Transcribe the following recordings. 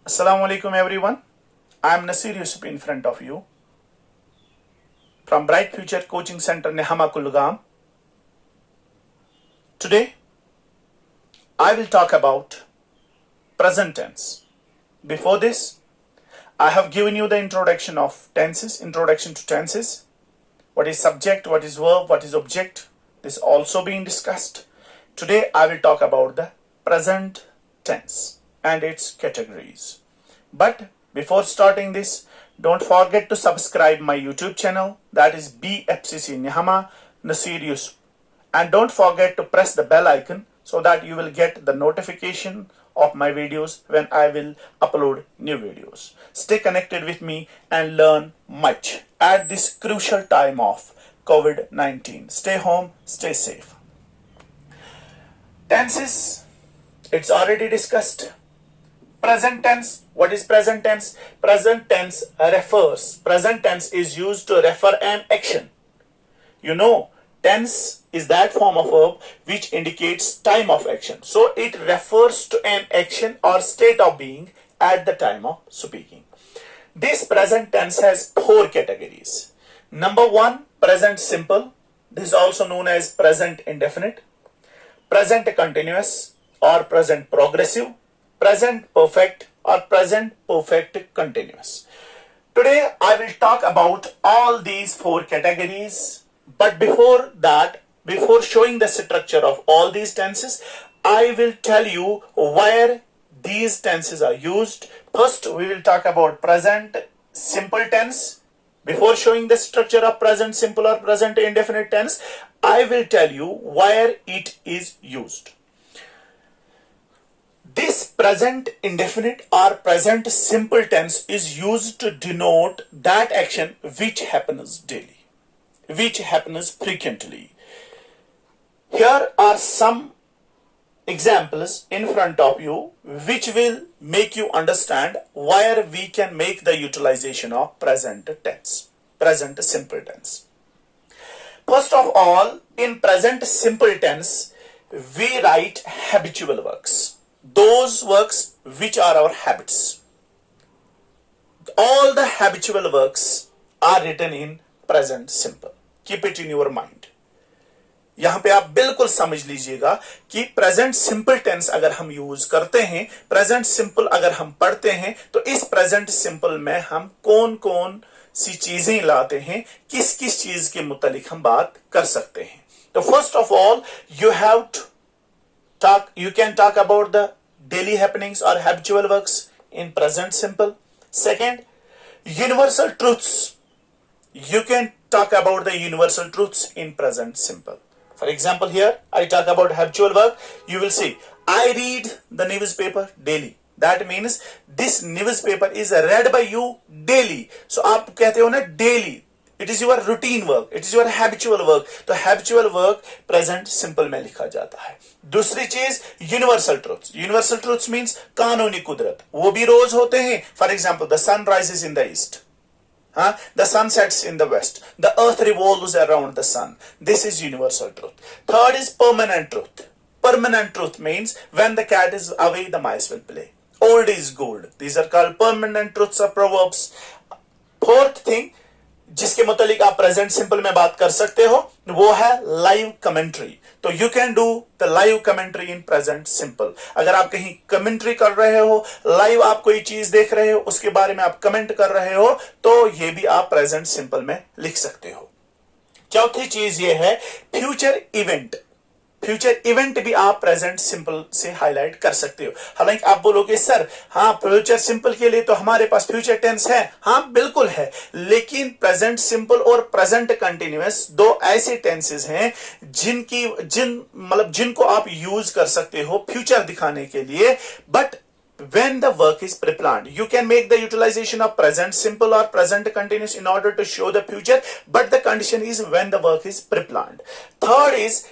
Assalamu alaikum everyone. I am Nasir Yusuf in front of you from Bright Future Coaching Center Nehama Kulgam. Today I will talk about present tense. Before this, I have given you the introduction to tenses. What is subject, what is verb, what is object. This is also being discussed. Today I will talk about the present tense and its categories. But before starting this, don't forget to subscribe my YouTube channel, that is BFCC Nehama Nasir Yusuf, and don't forget to press the bell icon so that you will get the notification of my videos when I will upload new videos. Stay connected with me and learn much at this crucial time of COVID-19. Stay home, stay safe. Tenses, it's already discussed. Present tense. What is present tense? Present tense is used to refer an action. You know, tense is that form of verb which indicates time of action. So it refers to an action or state of being at the time of speaking. This present tense has four categories. Number one, present simple. This is also known as present indefinite, present continuous or present progressive, present perfect or present perfect continuous. Today I will talk about all these four categories, but before that, before showing the structure of all these tenses, I will tell you where these tenses are used. First we will talk about present simple tense. Before showing the structure of present simple or present indefinite tense, I will tell you where it is used. This present indefinite or present simple tense is used to denote that action which happens daily, which happens frequently. Here are some examples in front of you which will make you understand where we can make the utilization of present tense, present simple tense. First of all, in present simple tense, we write habitual works. Those works which are our habits. All the habitual works are written in present simple. Keep it in your mind. यहां पे आप बिल्कुल समझ लीजिएगा कि present simple tense अगर हम use करते हैं, प्रेजेंट सिंपल अगर हम पढ़ते हैं, तो इस प्रेजेंट सिंपल में हम कौन कौन सी चीजें लाते हैं, किस किस चीज के मुतालिक हम बात कर सकते हैं. तो first of all you can talk about the daily happenings or habitual works in present simple. Second, universal truths. You can talk about the universal truths in present simple. For example, here I talk about habitual work. You will see, I read the newspaper daily. That means this newspaper is read by you daily. So आप कहते हो ना daily. It is your routine work, it is your habitual work. तो habitual work present simple में लिखा जाता है. दूसरी चीज universal truths. Universal truths means कानूनी कुदरत, वो भी रोज होते हैं. For example, the sun rises in the east, the sun sets in the west, the earth revolves around the sun. This is universal truth. Third is permanent truth. Permanent truth means when the cat is away, the mice will play. Old is gold. These are called permanent truths or proverbs. Fourth thing जिसके मुतालिक आप present simple में बात कर सकते हो, वो है लाइव कमेंट्री. तो you can do the live commentary in present simple. अगर आप कहीं कमेंट्री कर रहे हो, लाइव आप कोई चीज देख रहे हो, उसके बारे में आप कमेंट कर रहे हो, तो ये भी आप प्रेजेंट सिंपल में लिख सकते हो. चौथी चीज ये है फ्यूचर इवेंट. फ्यूचर इवेंट भी आप प्रेजेंट सिंपल से हाईलाइट कर सकते हो. हालांकि आप बोलोगे सर, हाँ फ्यूचर सिंपल के लिए तो हमारे पास फ्यूचर टेंस है. हाँ बिल्कुल है, लेकिन प्रेजेंट सिंपल और प्रेजेंट कंटिन्यूअस दो ऐसे टेंसेस हैं जिनको आप यूज कर सकते हो फ्यूचर दिखाने के लिए. But when the work is pre-planned, you can make the utilization of present simple or present continuous in order to show the future, but the condition is when the work is pre-planned. Third is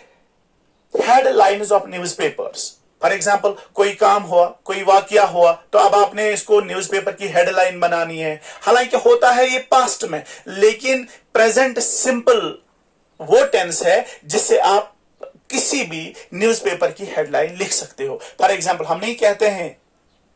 headlines of newspapers. For example कोई काम हुआ, कोई वाकया हुआ, तो अब आपने इसको न्यूज़पेपर की हेडलाइन बनानी है. हालांकि होता है ये पास्ट में, लेकिन प्रेजेंट सिंपल वो टेंस है जिससे आप किसी भी न्यूज़पेपर की हेडलाइन लिख सकते हो. फॉर एग्जाम्पल हम नहीं कहते हैं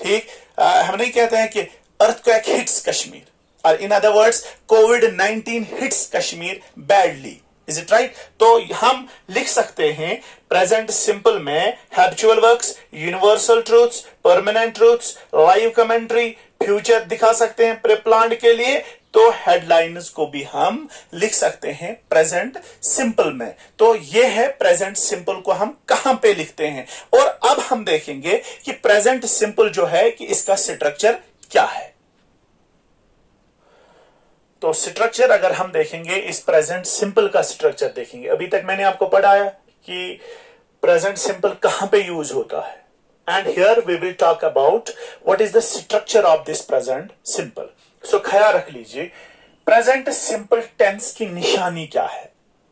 ठीक, हम नहीं कहते हैं कि अर्थक्वेक हिट्स कश्मीर, और in other words covid hits Kashmir badly, is it right? तो हम लिख सकते हैं प्रेजेंट सिंपल में habitual works, universal truths, permanent truths, live commentary, future दिखा सकते हैं प्री प्लान्ड के लिए, तो हेडलाइंस को भी हम लिख सकते हैं प्रेजेंट सिंपल में। तो ये है प्रेजेंट सिंपल को हम कहां पे लिखते हैं। और अब हम देखेंगे कि प्रेजेंट सिंपल जो है कि इसका स्ट्रक्चर क्या है। तो स्ट्रक्चर अगर हम देखेंगे, इस प्रेजेंट सिंपल का स्ट्रक्चर देखेंगे। अभी तक मैंने आपको पढ़ाया कि प्रेजेंट सिंपल कहां पे यूज होता है, and here we will talk about what is the structure of this present simple. So ख्याल रख लीजिए, प्रेजेंट सिंपल टेंस की निशानी क्या है।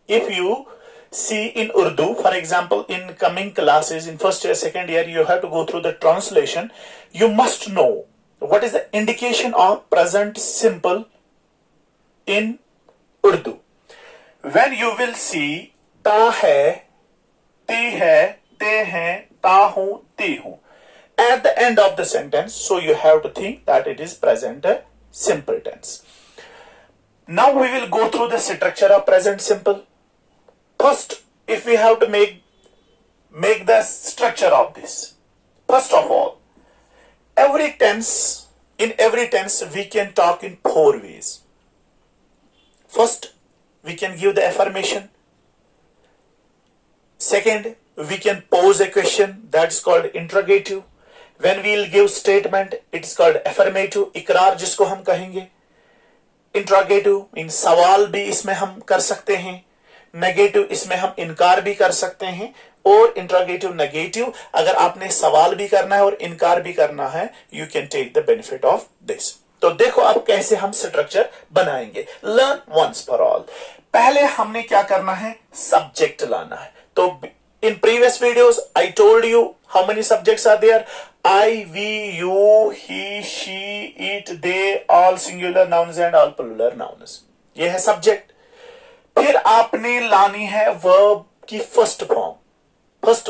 If you see in Urdu, for example, in coming classes in first year, second year, you have to go through the translation. You must know what is the indication of present simple in Urdu. When you will see ta hai, ti hai, te hain, ta hu, ti hu at the end of the sentence, so you have to think that it is present simple tense. Now we will go through the structure of present simple. First, if we have to make the structure of this, first of all, in every tense we can talk in 4 ways. First, we can give the affirmation. Second, we can pose a question, that's called interrogative. When we will give statement, it is called affirmative, इकरार जिसको हम कहेंगे. Interrogative means सवाल भी इसमें हम कर सकते हैं. नेगेटिव इसमें हम इनकार भी कर सकते हैं. और इंट्रोगेटिव नेगेटिव, अगर आपने सवाल भी करना है और इनकार भी करना है, you can take the benefit of this. तो देखो अब कैसे हम स्ट्रक्चर बनाएंगे. Learn once for all. पहले हमने क्या करना है, सब्जेक्ट लाना है. तो in previous videos I told you how many subjects are there. I, we, you, he, she, it, they, all singular nouns and all plural nouns. ये है सब्जेक्ट. फिर आपने लानी है वर्ब की first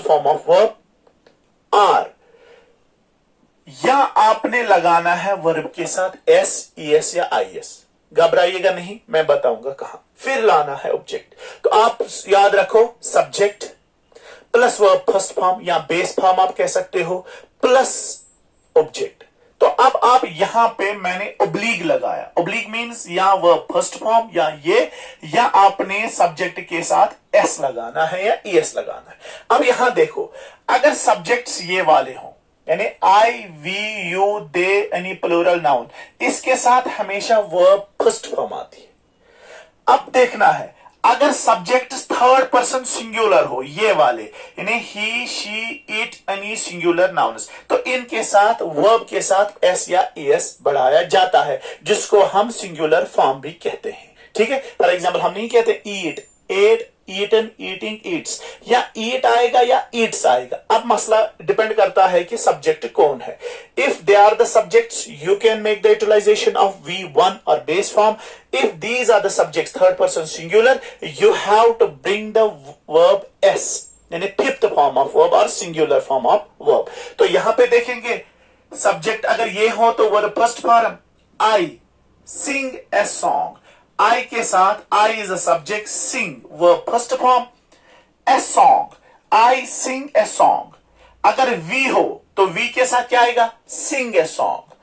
form of verb are, या आपने लगाना है वर्ब के साथ एस, ईएस या आईएस. घबराइएगा नहीं, मैं बताऊंगा कहां. फिर लाना है ऑब्जेक्ट. तो आप याद रखो, subject plus verb first form या बेस फॉर्म आप कह सकते हो, प्लस ऑब्जेक्ट. तो अब आप यहां पे मैंने ओब्लिक लगाया. ओब्लिक मींस या वर्ब फर्स्ट फॉर्म या ये, या आपने सब्जेक्ट के साथ एस लगाना है या ईएस लगाना है. अब यहां देखो, अगर सब्जेक्ट्स ये वाले हों, यानी I, we, you, they, any plural noun, इसके साथ हमेशा वर्ब फर्स्ट फॉर्म आती है. अब देखना है, अगर सब्जेक्ट थर्ड पर्सन सिंगुलर हो, ये वाले यानी he, she, it, any singular nouns, तो इनके साथ वर्ब के साथ एस या ईएस बढ़ाया जाता है, जिसको हम सिंगुलर फॉर्म भी कहते हैं. ठीक है. फॉर एग्जाम्पल हम नहीं कहते ईट, एट, ईटन, ईटिंग, ईट्स, या ईट आएगा या ईट्स आएगा. अब मसला डिपेंड करता है कि सब्जेक्ट कौन है. If they are the subjects, you can make the utilization of V1 और base form. If these are the subjects, third person singular, you have to bring the verb s, यानी fifth form of verb और singular form of verb. तो यहां पे देखेंगे, subject अगर ये हो तो verb first form, I sing a song. I के साथ I is a subject, sing verb first form, a song, I sing a song. अगर वी हो तो वी के साथ क्या आएगा, सिंग ए सॉन्ग.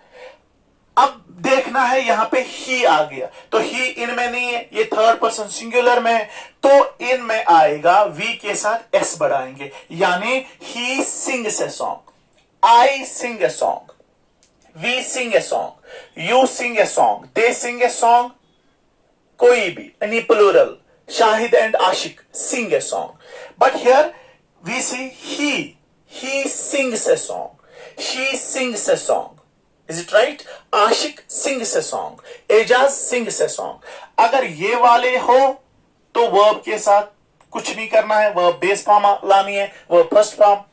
अब देखना है यहां पे ही आ गया, तो ही इनमें नहीं है, ये थर्ड पर्सन सिंगुलर में है, तो इनमें आएगा वी के साथ एस बढ़ाएंगे, यानी he sings a song, I sing a song, we sing a song, you sing a song, they sing a song. कोई भी any plural, Shahid and Ashiq sing a song. But here we see he sings a song, she sings a song. Is it right? Ashiq sings a song, Ejaz sings a song. अगर ये वाले हो तो verb के साथ कुछ नहीं करना है, वर्ब बेस फॉर्म लानी है, verb first form,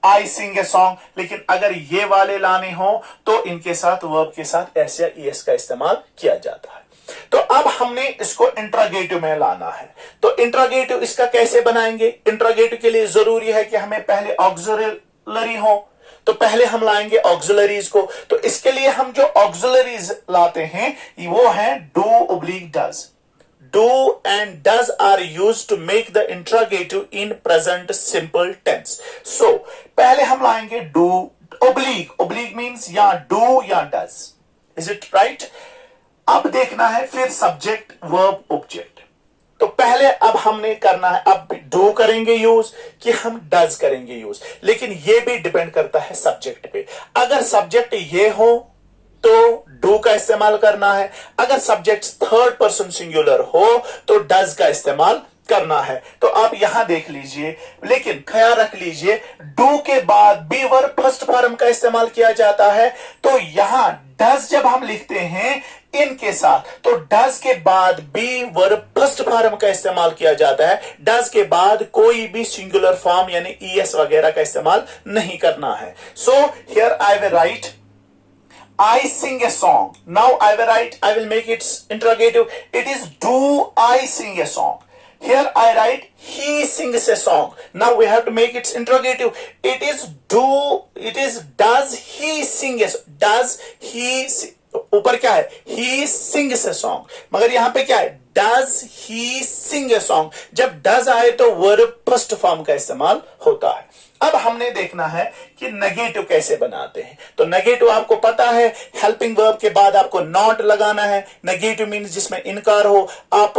I sing a song. लेकिन अगर ये वाले लाने हो तो इनके साथ वर्ब के साथ एस या ईएस का इस्तेमाल किया जाता है. तो अब हमने इसको इंट्रोगेटिव में लाना है. तो इंट्रोगेटिव इसका कैसे बनाएंगे. इंट्रोगेटिव के लिए जरूरी है कि हमें पहले ऑक्सिलरी हो. तो पहले हम लाएंगे ऑक्सिलरीज को। तो इसके लिए हम जो ऑक्सिलरीज लाते हैं वो है do oblique does. Do and does are used to make the interrogative in present simple tense. So पहले हम लाएंगे do oblique. Oblique means या do या does. Is it right? अब देखना है फिर subject verb object. तो पहले अब हमने करना है, अब डू करेंगे यूज कि हम डज करेंगे यूज, लेकिन ये भी डिपेंड करता है सब्जेक्ट पे। अगर सब्जेक्ट ये हो तो डू का इस्तेमाल करना है, अगर सब्जेक्ट थर्ड पर्सन सिंगुलर हो तो डज का इस्तेमाल करना है। तो आप यहां देख लीजिए, लेकिन ख्याल रख लीजिए डू के बाद बी वर्ब फर्स्ट फॉर्म का इस्तेमाल किया जाता है। तो यहां डज जब हम लिखते हैं इनके साथ, तो डज के बाद बी वर्ब फर्स्ट फॉर्म का इस्तेमाल किया जाता है। डज के बाद कोई भी सिंगुलर फॉर्म यानी ईएस वगैरह का इस्तेमाल नहीं करना है। So here I will write I sing a song. Now I will make its interrogative. It is do I sing a song. Here I write he sings a song. Now we have to make its interrogative. It is does he sing a song? Does he ऊपर क्या है? He sings a song. मगर यहां पे क्या है? Does he sing a song? जब does आए तो वर्ब फर्स्ट फॉर्म का इस्तेमाल होता है। अब हमने देखना है कि नेगेटिव कैसे बनाते हैं। तो नेगेटिव आपको पता है, हेल्पिंग वर्ब के बाद आपको नॉट लगाना है। नेगेटिव मीन्स जिसमें इनकार हो। आप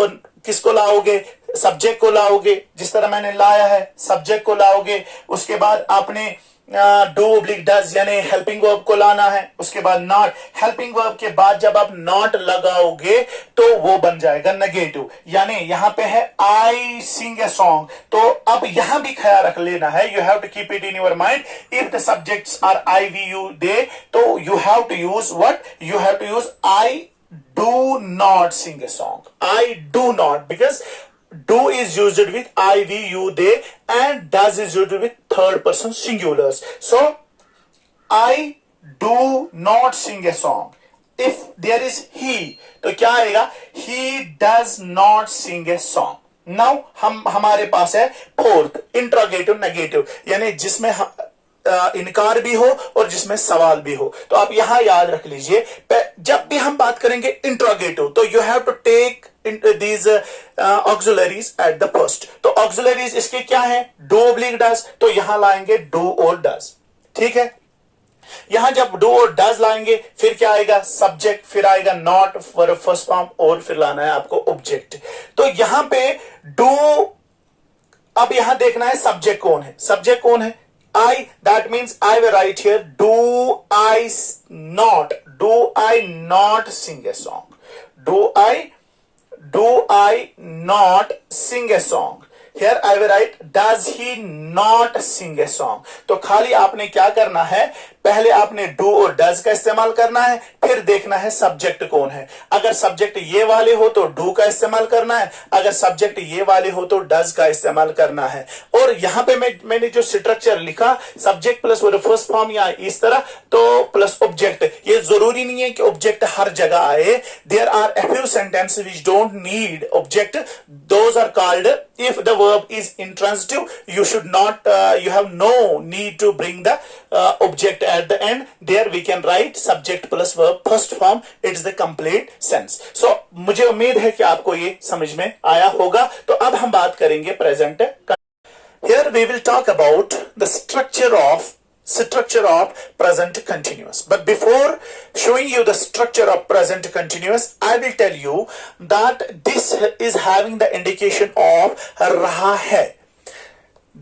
किसको लाओगे? सब्जेक्ट को लाओगे, जिस तरह मैंने लाया है सब्जेक्ट को लाओगे। उसके बाद आपने डू oblique does यानी हेल्पिंग वर्ब को लाना है। उसके बाद नॉट, हेल्पिंग वर्ब के बाद जब आप नॉट लगाओगे तो वो बन जाएगा नेगेटिव। यानी यहां पे है आई सिंग ए सॉन्ग। तो अब यहां भी ख्याल रख लेना है, you have to keep it in your mind. If the subjects are I we you they, तो you have to use what? You have to use I do not sing a song. I do not, because do is used with I, we, you, they, and does is used with third person singulars. So I do not sing a song. If there is he, तो क्या आएगा? He does not sing a song. Now हमारे पास है fourth interrogative negative, यानी जिसमें इनकार भी हो और जिसमें सवाल भी हो। तो आप यहां याद रख लीजिए, जब भी हम बात करेंगे इंट्रोगेटिव तो you have to take these auxiliaries at the first. तो auxiliaries इसके क्या है? do oblique does, तो यहां लाएंगे do और does। ठीक है, यहां जब do और does लाएंगे फिर क्या आएगा? सब्जेक्ट, फिर आएगा नॉट फर्स्ट फॉर्म, और फिर लाना है आपको ऑब्जेक्ट। तो यहां पे do, अब यहां देखना है सब्जेक्ट कौन है। सब्जेक्ट कौन है? I. That means I will write here do I not sing a song. Do I not sing a song? Here I will write does he not sing a song. तो खाली आपने क्या करना है? पहले आपने डू और डज का इस्तेमाल करना है, फिर देखना है सब्जेक्ट कौन है। अगर सब्जेक्ट ये वाले हो तो डू का इस्तेमाल करना है, अगर सब्जेक्ट ये वाले हो तो डज का इस्तेमाल करना है। और यहां पे मैंने जो स्ट्रक्चर लिखा, सब्जेक्ट प्लस वो फर्स्ट फॉर्म या इस तरह, तो प्लस ऑब्जेक्ट। ये जरूरी नहीं है कि ऑब्जेक्ट हर जगह आए। There are a few sentences which don't need object. Those are called, if the verb is intransitive, you have no need to bring the object at the end. There we can write subject plus verb first form. It's the complete sense. So मुझे उम्मीद है कि आपको ये समझ में आया होगा। तो अब हम बात करेंगे present। Here we will talk about the structure of present continuous. But before showing you the structure of present continuous, I will tell you that this is having the indication of raha hai.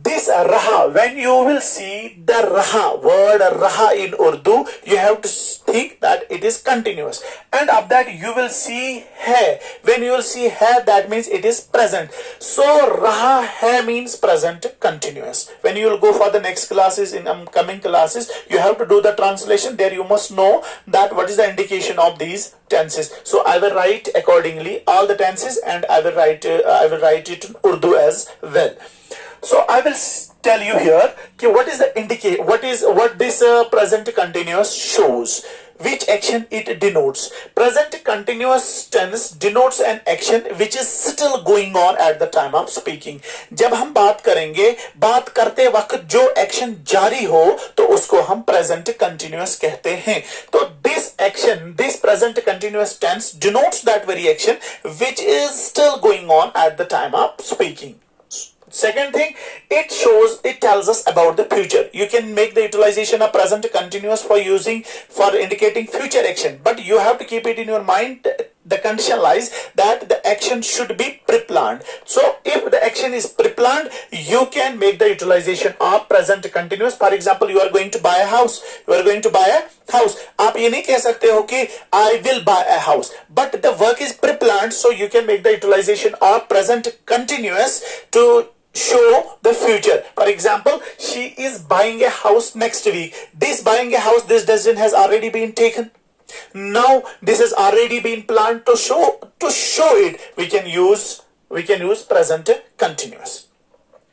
This raha, when you will see the raha, word raha in Urdu, you have to think that it is continuous. And of that you will see hai. When you will see hai, that means it is present. So raha hai means present continuous. When you will go for the next classes, in coming classes, you have to do the translation. There you must know that what is the indication of these tenses. So I will write accordingly all the tenses, and I will write it in Urdu as well. So I will tell you here what is the what this present continuous shows. which action it denotes. Present continuous tense denotes an action which is still going on at the time of speaking. जब हम बात करेंगे, बात करते वक्त जो action जारी हो तो उसको हम प्रेजेंट कंटिन्यूअस कहते हैं. तो this action, this present continuous tense denotes that very action which is still going on at the time of speaking. Second thing, it tells us about the future. You can make the utilization of present continuous for indicating future action, but you have to keep it in your mind. The condition lies that the action should be pre-planned. So if the action is pre-planned, you can make the utilization of present continuous. For example, you are going to buy a house. You are going to buy a house. आप ये नहीं कह सकते हो कि I will buy a house, but the work is pre-planned, so you can make the utilization of present continuous to show the future. For example, she is buying a house next week. This buying a house, this decision has already been taken. Now this has already been planned. To show it, we can use present continuous.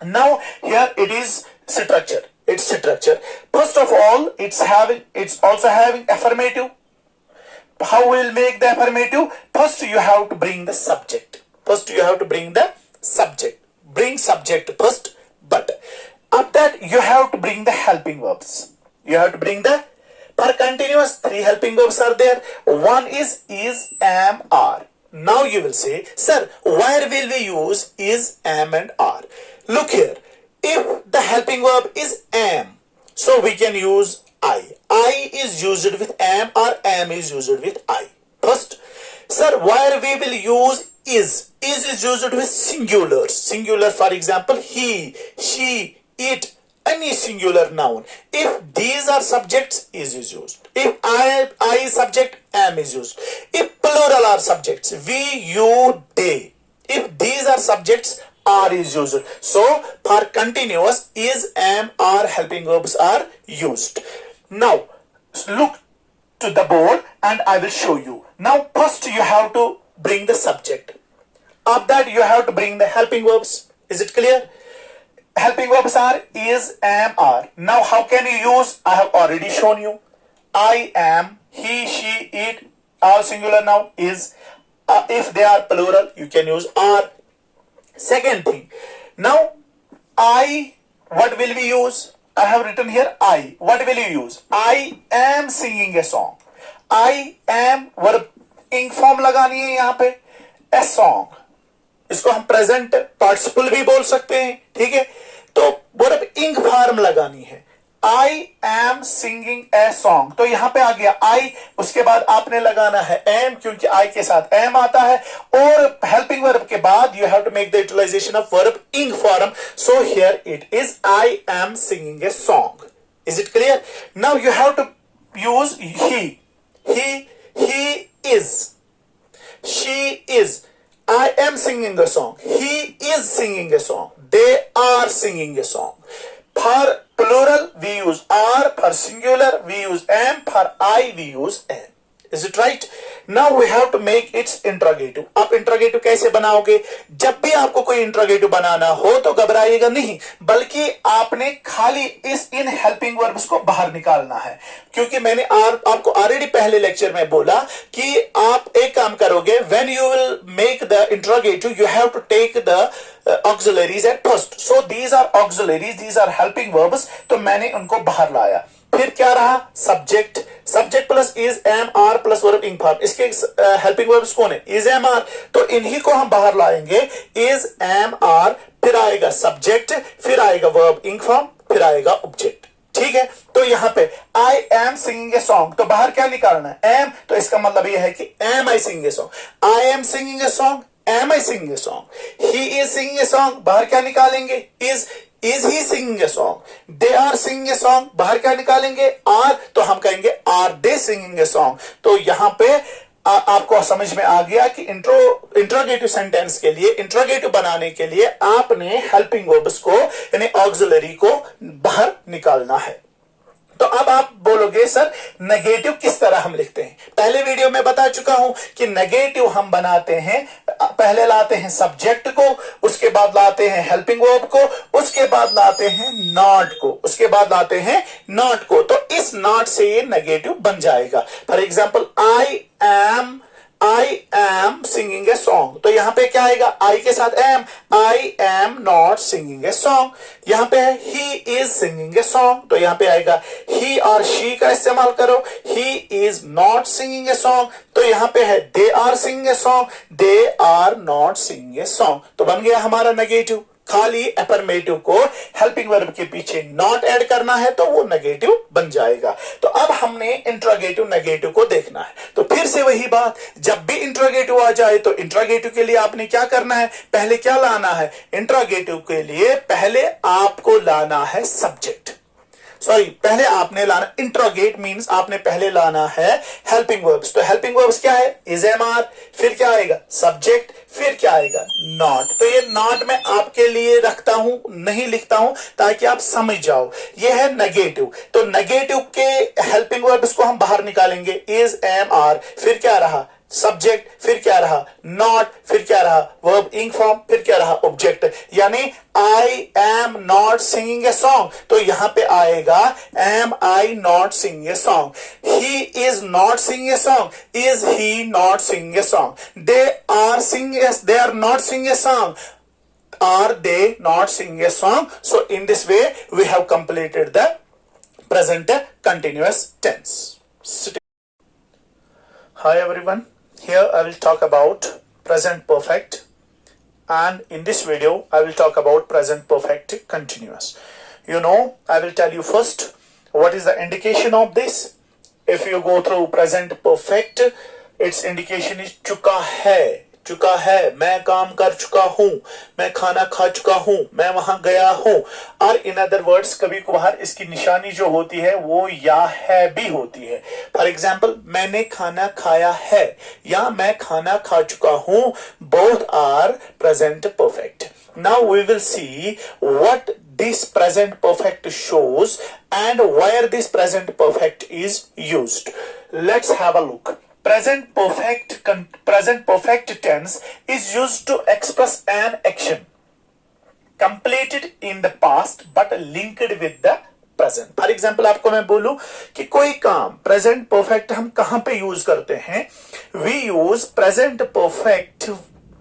Now here it is structure. It's structure. First of all, it's also having affirmative. How we'll make the affirmative? First you have to bring the subject. Bring subject first, but after that you have to bring the helping verbs. Per continuous, 3 helping verbs are there. One is, am, are. Now you will say, sir, where will we use is, am and are? Look here, if the helping verb is am, so we can use I. I is used with am or am is used with I. First, sir, where we will use is used with singular. For example, he, she, it, any singular noun. If these are subjects, is used. If I is subject, am is used. If plural are subjects, we, you, they. If these are subjects, are is used. So for continuous, is, am, are helping verbs are used. Now look to the board and I will show you. Now first you have to bring the subject. After that you have to bring the helping verbs. Is it clear? Helping verbs are is, am, are. Now how can you use? I have already shown you. I am, he, she, it, all singular noun is. If they are plural, you can use are. Second thing. Now I, what will we use? I have written here I. What will you use? I am singing a song. I am verb ing form लगानी है यहाँ पे. A song. इसको हम present participle भी बोल सकते हैं. ठीक है, तो वर्ब इंग फॉर्म लगानी है. I am singing a song. तो यहां पे आ गया I, उसके बाद आपने लगाना है am क्योंकि I के साथ am आता है, और helping verb के बाद you have to make the utilization of verb ing form. So here it is I am singing a song. Is it clear? Now you have to use he. He is. She is. I am singing a song. He is singing a song. They are singing a song. For plural we use are, for singular we use am, for I we use am. Is it right? Now we have to make its interrogative. आप interrogative कैसे बनाओगे? जब भी आपको कोई interrogative बनाना हो तो घबराइएगा नहीं, बल्कि आपने खाली इन helping verbs को बाहर निकालना है. क्योंकि मैंने आपको already पहले लेक्चर में बोला कि आप एक काम करोगे, when you will make the interrogative you have to take the auxiliaries at first. So these are auxiliaries, these are helping verbs, तो मैंने उनको बाहर लाया. फिर क्या रहा? Subject plus is, am, are plus verb ing form. इसके helping verbs कौन है? Is, am, are. तो इन्हीं को हम बाहर लाएंगे. इज, एम, आर, फिर आएगा सब्जेक्ट, फिर आएगा वर्ब इंग फॉर्म, फिर आएगा ऑब्जेक्ट. ठीक है, तो यहां पे आई एम सिंगिंग ए सॉन्ग, तो बाहर क्या निकालना है? एम. तो इसका मतलब यह है कि am I singing a song. I am singing a song, am I singing a song. He is singing a song, बाहर क्या निकालेंगे? Is he singing a song? They are singing a song. बाहर क्या निकालेंगे? Are. तो हम कहेंगे are they singing a song? तो यहां पे आपको समझ में आ गया कि इंट्रोगेटिव सेंटेंस के लिए, इंट्रोगेटिव बनाने के लिए आपने हेल्पिंग वर्ब्स को यानी ऑक्सिलरी को बाहर निकालना है. तो अब आप बोलोगे सर नेगेटिव किस तरह हम लिखते हैं। पहले वीडियो में बता चुका हूं कि नेगेटिव हम बनाते हैं, पहले लाते हैं सब्जेक्ट को, उसके बाद लाते हैं हेल्पिंग वर्ब को, उसके बाद लाते हैं नॉट को, उसके बाद लाते हैं नॉट को। तो इस नॉट से ये नेगेटिव बन जाएगा। For example I am singing a song, तो यहां पे क्या आएगा, आई के साथ am, I am not singing a song. यहां पे है he is singing a song, तो यहां पे आएगा ही और शी का इस्तेमाल करो, he is not singing a song. तो यहां पे है they are singing a song, they are not singing a song. तो बन गया हमारा नेगेटिव। खाली अफर्मेटिव को हेल्पिंग वर्ब के पीछे नॉट ऐड करना है तो वो नेगेटिव बन जाएगा। तो अब हमने इंट्रोगेटिव नेगेटिव को देखना है। तो फिर से वही बात, जब भी इंट्रोगेटिव आ जाए तो इंट्रोगेटिव के लिए आपने क्या करना है, पहले क्या लाना है, इंट्रोगेटिव के लिए पहले आपको लाना है सब्जेक्ट, सॉरी पहले आपने लाना, इंट्रोगेट मींस आपने पहले लाना है हेल्पिंग वर्ब्स। तो हेल्पिंग वर्ब्स क्या है, इज एम आर, फिर क्या आएगा सब्जेक्ट, फिर क्या आएगा नॉट। तो ये नॉट मैं आपके लिए रखता हूं, नहीं लिखता हूं ताकि आप समझ जाओ। ये है नेगेटिव। तो नेगेटिव के हेल्पिंग वर्ब्स को हम बाहर निकालेंगे, इज एम आर, फिर क्या रहा सब्जेक्ट, फिर क्या रहा नॉट, फिर क्या रहा वर्ब इंग फॉर्म, फिर क्या रहा ऑब्जेक्ट। यानी I am not singing a song, तो यहां पे आएगा am I not singing a song. He is not singing a song, is he not singing a song. They are not singing a song, are they not singing a song? So in this way we have completed the present continuous tense. Hi everyone, here I will talk about present perfect, and in this video I will talk about present perfect continuous. You know, I will tell you first what is the indication of this. If you go through present perfect, its indication is चुका है, चुका है, मैं काम कर चुका हूं, मैं खाना खा चुका हूं, मैं वहां गया हूं। और इन अदर वर्ड्स कभी कभार इसकी निशानी जो होती है वो या है भी होती है। फॉर एग्जाम्पल मैंने खाना खाया है या मैं खाना खा चुका हूं, both are present perfect. Now we will see what this present perfect shows and where this present perfect is used. Let's have a look. Present perfect tense is used to express an action completed in the past but linked with the present. For example, आपको मैं बोलूं कि कोई काम present perfect हम कहां पे use करते हैं, we use present perfect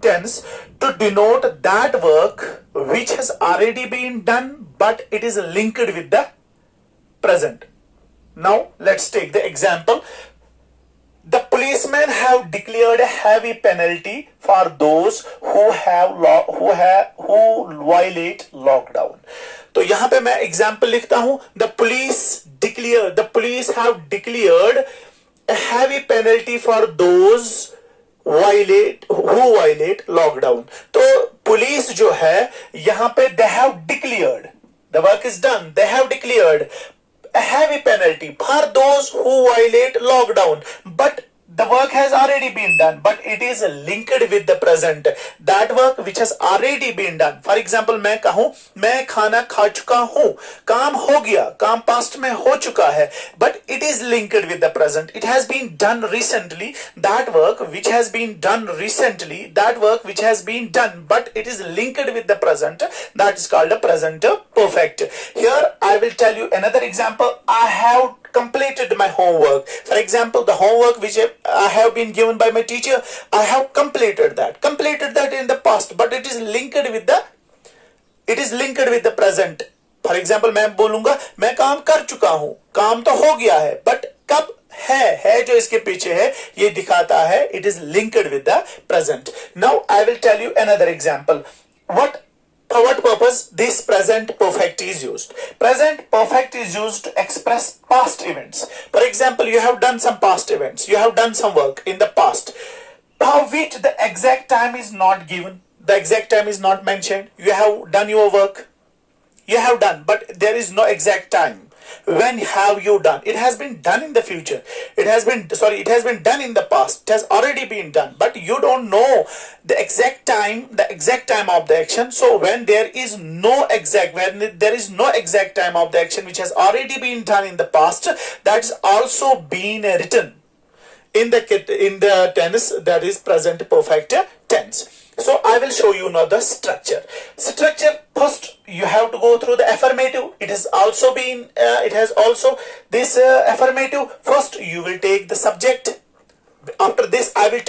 tense to denote that work which has already been done but it is linked with the present. Now let's take the example. The policemen have declared a heavy penalty for those who violate lockdown. तो यहां पे मैं example लिखता हूं, the police have declared a heavy penalty for those who violate lockdown. तो police जो है यहां पे they have declared, the work is done, they have declared a heavy penalty for those who violate lockdown, but the work has already been done but it is linked with the present, that work which has already been done. For example, मैं कहूं मैं खाना खा चुका हूं, काम हो गया, काम past में हो चुका है, but it is linked with the present, it has been done recently, that work which has been done recently, that work which has been done but it is linked with the present, that is called a present perfect. Here I will tell you another example. I have completed my homework. For example, the homework which I have been given by my teacher, I have completed that in the past but it is linked with the present. For example, मैं बोलूंगा मैं काम कर चुका हूं, काम तो हो गया है but कब है जो इसके पीछे है ये दिखाता है it is linked with the present. Now I will tell you another example. For what purpose this present perfect is used? Present perfect is used to express past events. For example, you have done some past events, you have done some work in the past, of which the exact time is not given, the exact time is not mentioned. You have done your work, you have done, but there is no exact time. When have you done? It has been done in the future. It has been done in the past. It has already been done, but you don't know the exact time of the action. So when there is no exact time of the action which has already been done in the past, that's also been written in the tense, that is present perfect tense. So I will show you now the structure. First you have to go through the affirmative. It has also this affirmative. First you will take the subject. After this I will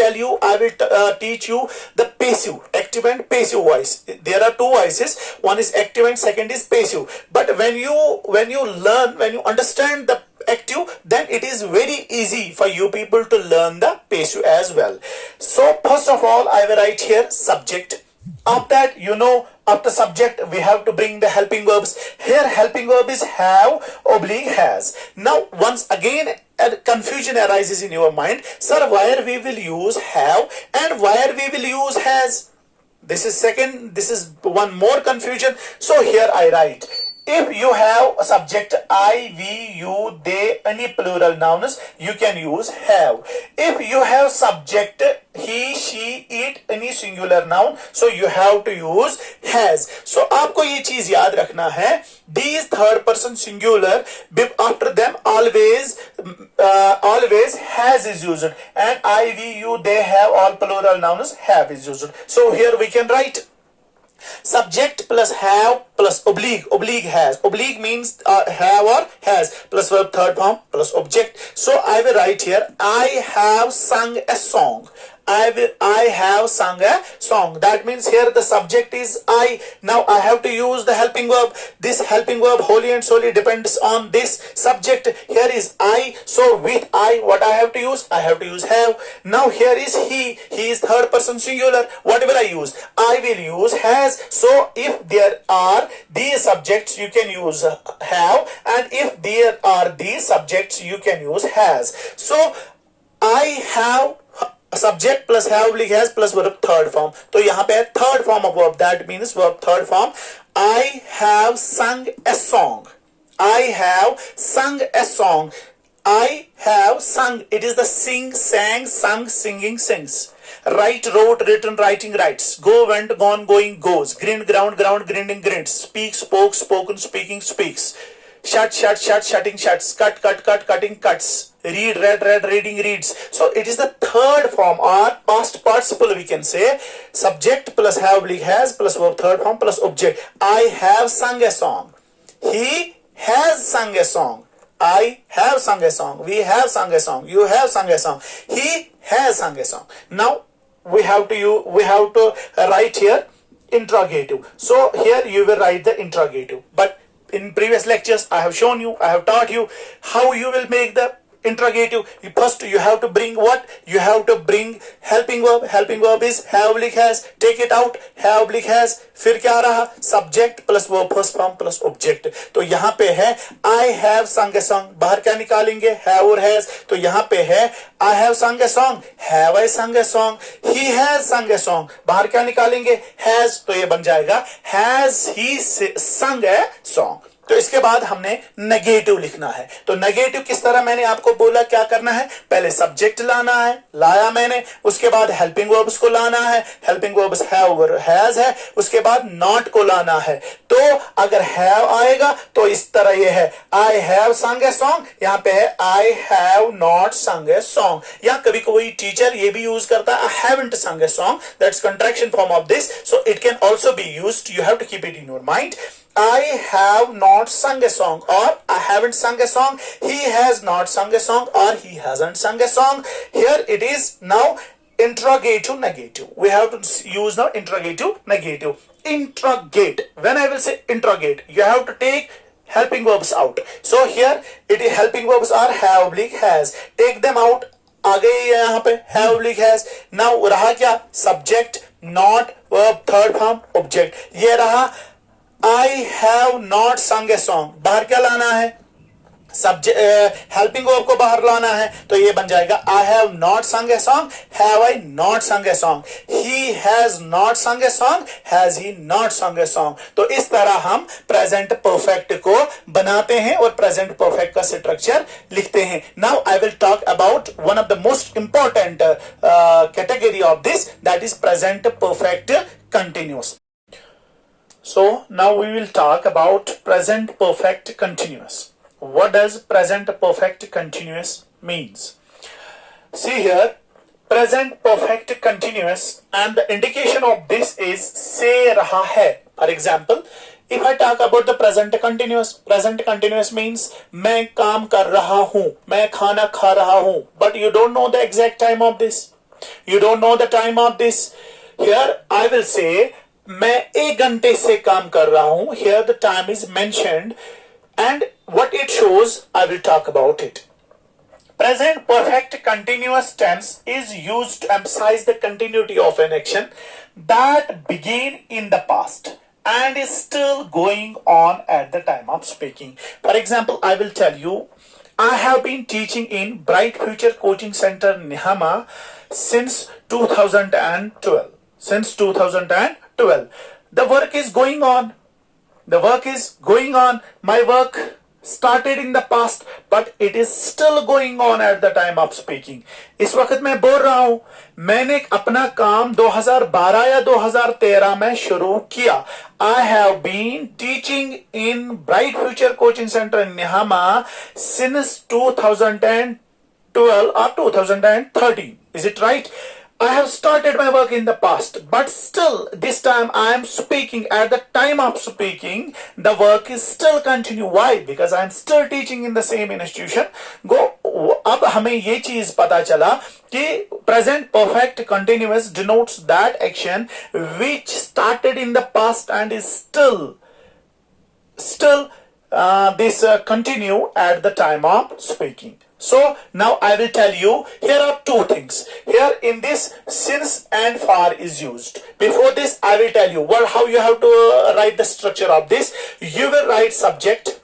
teach you the passive, active and passive voice. There are two voices, one is active and second is passive. But when you understand the active, then it is very easy for you people to learn the passive as well. So first of all I will write here subject. After that, after subject we have to bring the helping verbs. Here helping verb is have oblique has. Now once again a confusion arises in your mind, sir, where we will use have and where we will use has. This is one more confusion. So here I write, if you have a subject I, we, you, they, any plural nouns, you can use have. If you have subject he, she, it, any singular noun, so you have to use has. So आपको ये चीज याद रखना है, these third person singular, after them always has is used, and I, we, you, they have all plural nouns have is used. So here we can write subject plus have plus oblique has. Oblique means have or has plus verb third form plus object. So I will write here, I have sung a song. I have sung a song. That means here the subject is I. Now I have to use the helping verb. This helping verb wholly and solely depends on this subject. Here is I. So with I, what I have to use? I have to use have. Now here is he. He is third person singular. What will I use? I will use has. So if there are these subjects, you can use have, and if there are these subjects, you can use has. So I have subject plus have oblique has plus verb third form. तो यहाँ पे third form of verb, that means verb third form. I have sung a song. I have sung a song. I have sung. It is the sing, sang, sung, singing, sings. Write, wrote, written, writing, writes. Go, went, gone, going, goes. Grinned, ground, ground, grinding, grinds. Speak, spoke, spoken, speaking, speaks. Shut, shut, shut, shutting, shuts. Cut, cut, cut, cutting, cuts. Read, read, read, reading, reads. So it is the third form or past participle, we can say. Subject plus have oblique has plus verb third form plus object. I have sung a song. He has sung a song. I have sung a song. We have sung a song. You have sung a song. He has sung a song. Now we have to write here interrogative. So here you will write the interrogative. But in previous lectures I have taught you how you will make the interrogative. First you have to bring what? You have to bring helping verb. Helping verb is have oblique has. Take it out. Have oblique has. फिर क्या रहा? Subject plus verb first form plus object. तो यहाँ पे है I have sung a song. बाहर क्या निकालेंगे? Have और has. तो यहाँ पे है I have sung a song. Have I sung a song? He has sung a song. बाहर क्या निकालेंगे? Has. तो ये बन जाएगा Has he sung a song. तो इसके बाद हमने नेगेटिव लिखना है. तो नेगेटिव किस तरह मैंने आपको बोला क्या करना है? पहले सब्जेक्ट लाना है, लाया मैंने. उसके बाद हेल्पिंग वर्ब्स को लाना है. हेल्पिंग वर्ब्स हैव और हैज है. उसके बाद नॉट को लाना है. तो अगर हैव आएगा तो इस तरह ये है आई हैव संग ए सॉन्ग. यहां पे है आई हैव नॉट संग ए सॉन्ग. या कभी कोई टीचर ये भी यूज करता है I haven't sung a song. That's contraction form of this. So it can also be used. You have to keep it in your mind. I have not sung a song, or I haven't sung a song. He has not sung a song, or he hasn't sung a song. Here it is now interrogative negative. We have to use now interrogative negative. Interrogate. When I will say interrogate, you have to take helping verbs out. So here it is helping verbs are have oblique has. Take them out. आ गए यहाँ पे have oblique has. Now रहा क्या? Subject, not, verb, third form, object. ये रहा I have not sung a song. बाहर क्या लाना है? सब्जेक्ट हेल्पिंग वर्ब को बाहर लाना है तो ये बन जाएगा आई हैव नॉट संग a song, have I not संग a song, he has not संग a song, has he not संग ए सॉन्ग। तो इस तरह हम प्रेजेंट परफेक्ट को बनाते हैं और प्रेजेंट परफेक्ट का स्ट्रक्चर लिखते हैं। Now I will talk about one of the most important category of this, that is present perfect continuous. So now we will talk about present perfect continuous. What does present perfect continuous means? See here, present perfect continuous, and the indication of this is से रहा है. For example, if I talk about the present continuous means मैं काम कर रहा हूँ, मैं खाना खा रहा हूँ, but you don't know the exact time of this. You don't know the time of this. Here I will say मैं 1 घंटे से काम कर रहा हूं. Here the time is mentioned and what it shows I will talk about it. Present perfect continuous tense is used to emphasize the continuity of an action that began in the past and is still going on at the time of speaking. For example, I will tell you, I have been teaching in Bright Future Coaching Center Nihama since 2012. Since 2012. The work is going on. The work is going on. My work started in the past, but it is still going on at the time of speaking. इस वक्त मैं बोल रहा हूं, मैंने अपना काम 2012 या 2013 में शुरू किया. I have been teaching in Bright Future Coaching Center in Nihama since 2012 or 2013. Is it right? I have started my work in the past, but still this time I am speaking. At the time of speaking, the work is still continue. Why? Because I am still teaching in the same institution. अब हमें ये चीज पता चला कि present perfect continuous denotes that action which started in the past and is still continue at the time of speaking. So now I will tell you, here are two things. Here in this, since and for is used. Before this, I will tell you how you have to write the structure of this. You will write subject,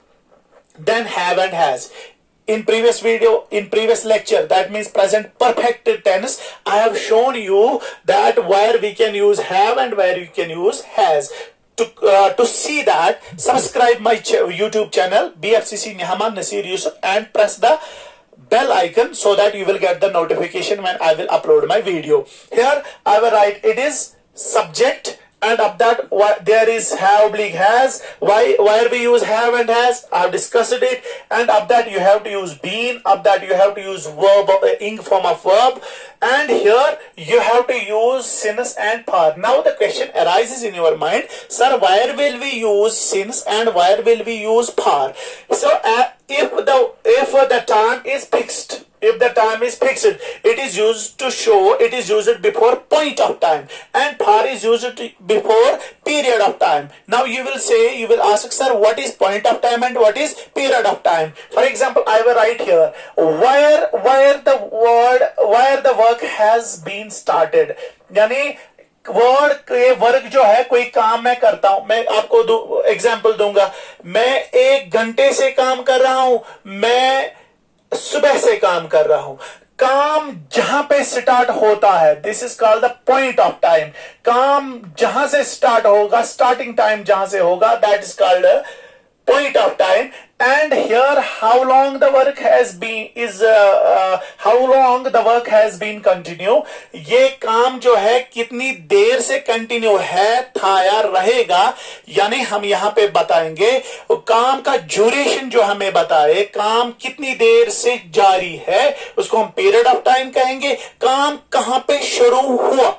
then have and has. In previous video, in previous lecture, that means present perfect tense, I have shown you that where we can use have and where you can use has. To see that, subscribe my YouTube channel, BFCC Nihama Nasir Yusuf, and press the bell icon so that you will get the notification when I will upload my video. Here I will write it is subject, and of that there is have oblique has. Where we use have and has, I have discussed it. And of that you have to use been, of that you have to use verb, ing form of verb, and here you have to use since and for. Now the question arises in your mind, sir, where will we use since and where will we use for? So if the time is fixed, it is used to show, it is used before point of time, and for is used before period of time. Now you will ask, sir, what is point of time and what is period of time? For example, I will write here where the work has been started. यानी work जो है, कोई काम मैं करता हूं, मैं आपको एग्जाम्पल दूंगा. मैं 1 घंटे से काम कर रहा हूं, मैं सुबह से काम कर रहा हूं. काम जहां पे स्टार्ट होता है, this is called the point of time. काम जहां से स्टार्ट होगा, स्टार्टिंग टाइम जहां से होगा, that is called point of time. And here how long the work has been continue. ये काम जो है कितनी देर से कंटिन्यू है, था या रहेगा, यानी हम यहाँ पे बताएंगे काम का ड्यूरेशन जो हमें बताए, काम कितनी देर से जारी है, उसको हम पीरियड ऑफ टाइम कहेंगे. काम कहां पे शुरू हुआ,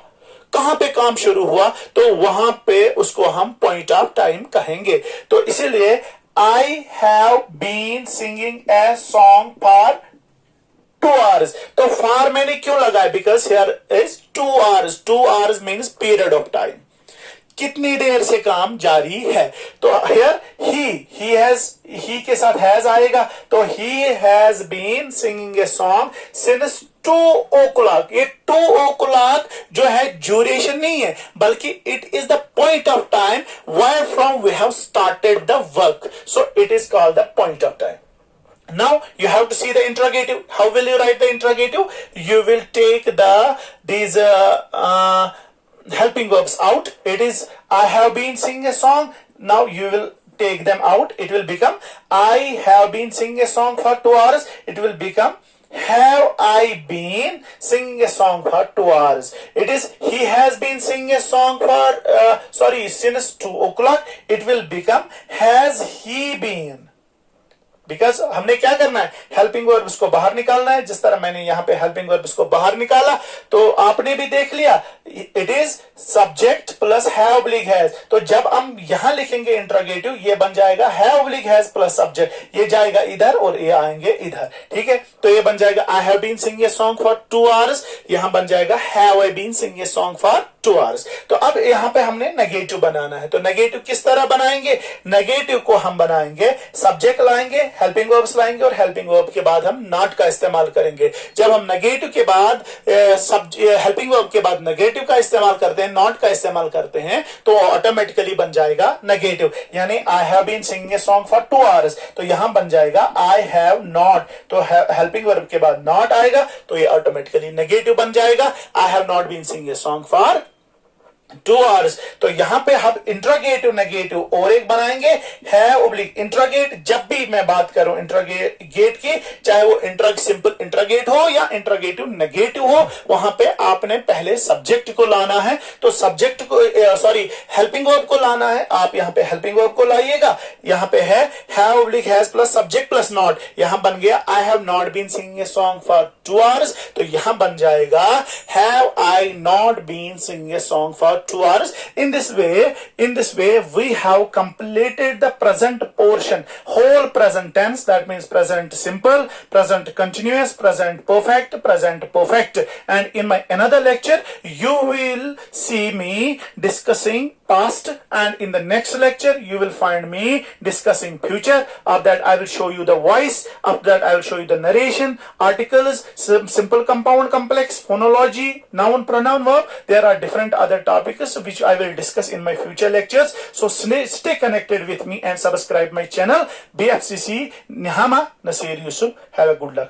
कहां पे काम शुरू हुआ, तो वहां पे उसको हम पॉइंट ऑफ टाइम कहेंगे. तो इसीलिए I have been singing a song for 2 hours. तो for मैंने क्यों लगाया? Because here is 2 hours. 2 hours means period of time. कितनी देर से काम जारी है. तो here he के साथ has आएगा, तो he has been singing a song since 2 o'clock. ये 2 o'clock जो है ड्यूरेशन नहीं है, बल्कि it is the point of time where from we have started the work. So it is called the point of time. Now you have to see the interrogative. How will you write the interrogative? You will take these helping verbs out. It is I have been singing a song. Now you will take them out. It will become I have been singing a song for 2 hours. It will become have I been singing a song for 2 hours. It is he has been singing a song for since 2 o'clock. It will become has he been. Because हमने क्या करना है, helping verbs को बाहर निकालना है. जिस तरह मैंने यहां पे हेल्पिंग वर्ब्स को बाहर निकाला तो आपने भी देख लिया, it is subject plus have oblique has. तो जब हम यहां लिखेंगे इंट्रोगेटिव, ये बन जाएगा have oblique has plus subject. ये जाएगा इधर और ये आएंगे इधर. ठीक है, तो ये बन जाएगा I have been singing a song for 2 hours. यहां बन जाएगा have I been singing a song for 2 hours. तो अब यहां पे हमने नेगेटिव बनाना है. तो नेगेटिव किस तरह बनाएंगे? नेगेटिव को हम बनाएंगे, सब्जेक्ट लाएंगे, हेल्पिंग वर्ब्स लाएंगे और हेल्पिंग वर्ब के बाद हम नॉट का इस्तेमाल करेंगे. जब हम नेगेटिव के बाद हेल्पिंग वर्ब के बाद नेगेटिव का इस्तेमाल करते हैं, नॉट का इस्तेमाल करते हैं, तो ऑटोमेटिकली बन जाएगा नेगेटिव. यानी I have been singing a song for 2 hours, तो यहां बन जाएगा आई हैव नॉट. तो हेल्पिंग वर्ब के बाद नॉट आएगा तो ये ऑटोमेटिकली नेगेटिव बन जाएगा. I have not been singing a song for 2 hours. तो यहां पे हम इंट्रोगेटिव नेगेटिव और एक बनाएंगे, हैव ऑब्लिक इंट्रोगेट. जब भी मैं बात करूं इंट्रोगेट की, चाहे वो सिंपल इंट्रोगेट हो या इंट्रोगेटिव नेगेटिव हो, वहां पे आपने पहले सब्जेक्ट को लाना है. तो सब्जेक्ट को हेल्पिंग वर्ब को लाना है. आप यहां पे हेल्पिंग वर्ब को लाइएगा. यहां पे है have oblique has plus subject plus not. यहां बन गया I have not been singing a song for 2 hours. तो यहां बन जाएगा have I not been singing a song for 2 hours. In this way we have completed the present portion, whole present tense. That means present simple, present continuous, present perfect. And in my another lecture you will see me discussing past, and in the next lecture you will find me discussing future. Of that I will show you the voice, of that I will show you the narration, articles, simple compound complex, phonology, noun pronoun verb. There are different other topics which I will discuss in my future lectures. So stay connected with me and subscribe my channel BFCC Nihama Nasir Yusuf. Have a good luck.